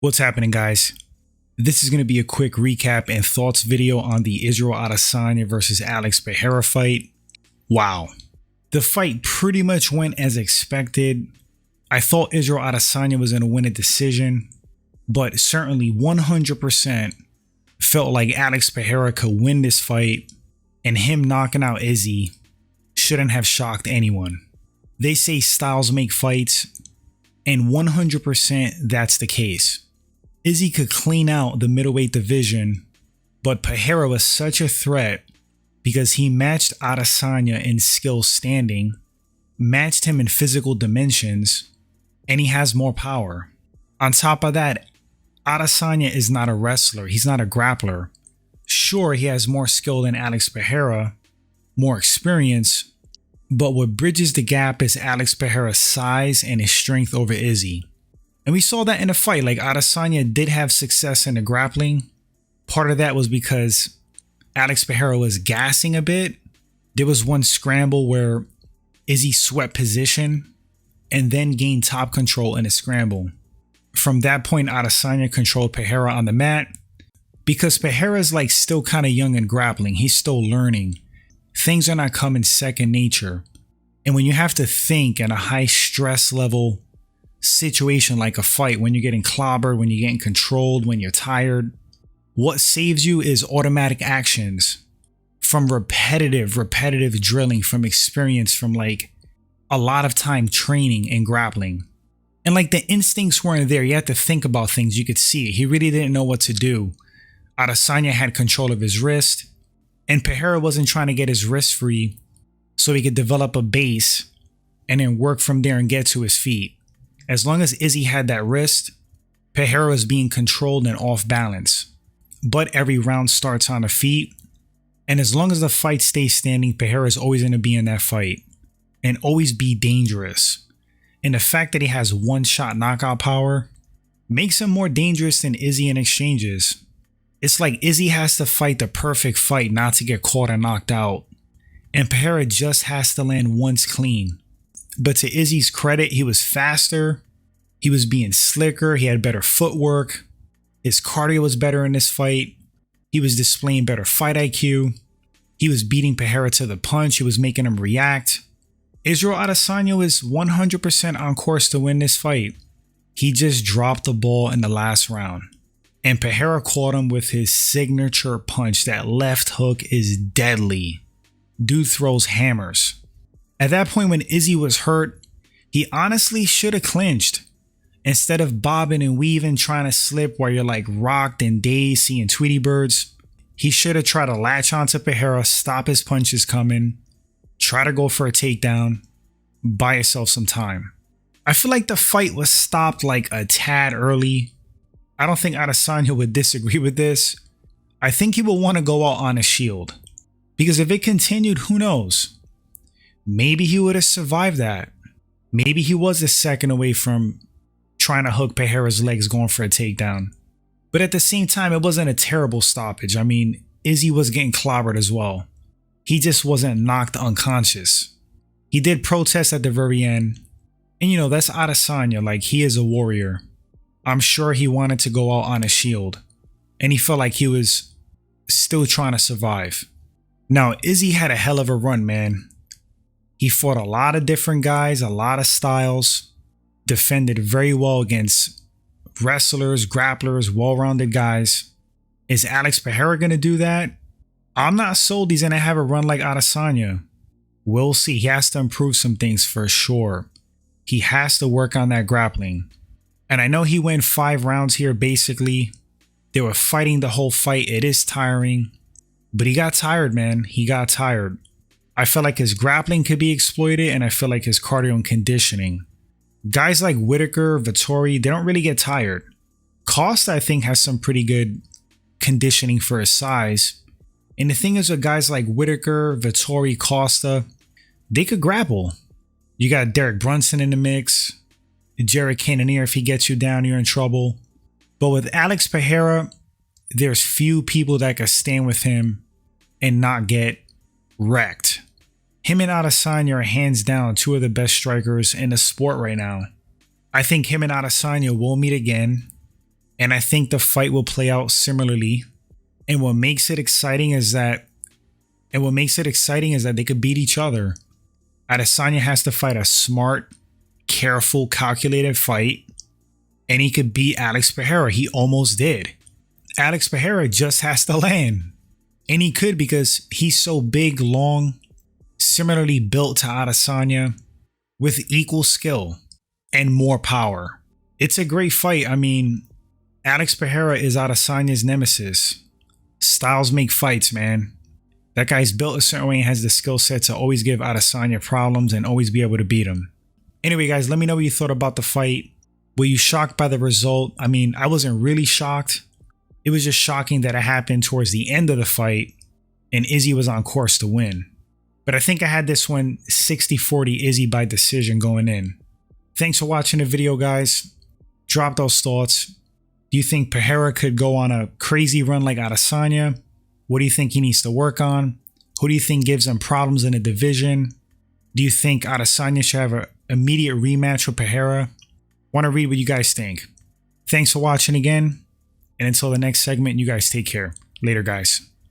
What's happening, guys? This is going to be a quick recap and thoughts video on the Israel Adesanya versus Alex Pereira fight. Wow. The fight pretty much went as expected. I thought Israel Adesanya was going to win a decision, but certainly 100% felt like Alex Pereira could win this fight, and him knocking out Izzy shouldn't have shocked anyone. They say styles make fights, and 100% that's the case. Izzy could clean out the middleweight division, but Pereira was such a threat because he matched Adesanya in skill standing, matched him in physical dimensions, and he has more power. On top of that, Adesanya is not a wrestler. He's not a grappler. Sure, he has more skill than Alex Pereira, more experience, but what bridges the gap is Alex Pereira's size and his strength over Izzy. And we saw that in the fight. Like, Adesanya did have success in the grappling. Part of that was because Alex Pereira was gassing a bit. There was one scramble where Izzy swept position and then gained top control in a scramble. From that point, Adesanya controlled Pereira on the mat because Pereira's like still kind of young in grappling. He's still learning. Things are not coming second nature. And when you have to think in a high stress level situation like a fight, when you're getting clobbered, when you're getting controlled, when you're tired, what saves you is automatic actions from repetitive drilling, from experience, from like a lot of time training and grappling. And like the instincts weren't there. You had to think about things. You could see it. He really didn't know what to do. Adesanya had control of his wrist, and Pereira wasn't trying to get his wrist free so he could develop a base and then work from there and get to his feet. As long as Izzy had that wrist, Pereira was being controlled and off balance. But every round starts on the feet, and as long as the fight stays standing, Pereira is always going to be in that fight and always be dangerous. And the fact that he has one-shot knockout power makes him more dangerous than Izzy in exchanges. It's like Izzy has to fight the perfect fight not to get caught and knocked out, and Pereira just has to land once clean. But to Izzy's credit, he was faster, he was being slicker, he had better footwork, his cardio was better in this fight, he was displaying better fight IQ, he was beating Pereira to the punch, he was making him react. Israel Adesanya was 100% on course to win this fight. He just dropped the ball in the last round, and Pereira caught him with his signature punch. That left hook is deadly. Dude throws hammers. At that point, when Izzy was hurt, he honestly should have clinched. Instead of bobbing and weaving, trying to slip while you're like rocked and dazed, seeing Tweety birds, he should have tried to latch onto Pereira, stop his punches coming, try to go for a takedown, buy yourself some time. I feel like the fight was stopped like a tad early. I don't think Adesanya would disagree with this. I think he will want to go out on a shield, because if it continued, who knows? Maybe he would have survived that. Maybe he was a second away from trying to hook Pereira's legs going for a takedown. But at the same time, it wasn't a terrible stoppage. I mean, Izzy was getting clobbered as well. He just wasn't knocked unconscious. He did protest at the very end. And you know, that's Adesanya. Like, he is a warrior. I'm sure he wanted to go out on a shield, and he felt like he was still trying to survive. Now, Izzy had a hell of a run, man. He fought a lot of different guys, a lot of styles, defended very well against wrestlers, grapplers, well-rounded guys. Is Alex Pereira going to do that? I'm not sold he's going to have a run like Adesanya. We'll see. He has to improve some things for sure. He has to work on that grappling. And I know he went 5 rounds here, basically. They were fighting the whole fight. It is tiring. But he got tired, man. He got tired. I feel like his grappling could be exploited, and I feel like his cardio and conditioning. Guys like Whitaker, Vettori, they don't really get tired. Costa, I think, has some pretty good conditioning for his size. And the thing is with guys like Whitaker, Vettori, Costa, they could grapple. You got Derek Brunson in the mix. Jared Cannonier, if he gets you down, you're in trouble. But with Alex Pereira, there's few people that could stand with him and not get wrecked. Him and Adesanya are hands down 2 of the best strikers in the sport right now. I think him and Adesanya will meet again. And I think the fight will play out similarly. And what makes it exciting is that they could beat each other. Adesanya has to fight a smart, careful, calculated fight, and he could beat Alex Pereira. He almost did. Alex Pereira just has to land. And he could because he's so big, long, similarly built to Adesanya, with equal skill and more power. It's a great fight. I mean, Alex Pereira is Adesanya's nemesis. Styles make fights, man. That guy's built a certain way and has the skill set to always give Adesanya problems and always be able to beat him. Anyway, guys, let me know what you thought about the fight. Were you shocked by the result? I mean, I wasn't really shocked. It was just shocking that it happened towards the end of the fight and Izzy was on course to win. But I think I had this one 60-40 Izzy by decision going in. Thanks for watching the video, guys. Drop those thoughts. Do you think Pereira could go on a crazy run like Adesanya? What do you think he needs to work on? Who do you think gives him problems in the division? Do you think Adesanya should have an immediate rematch with Pereira? Want to read what you guys think. Thanks for watching again. And until the next segment, you guys take care. Later, guys.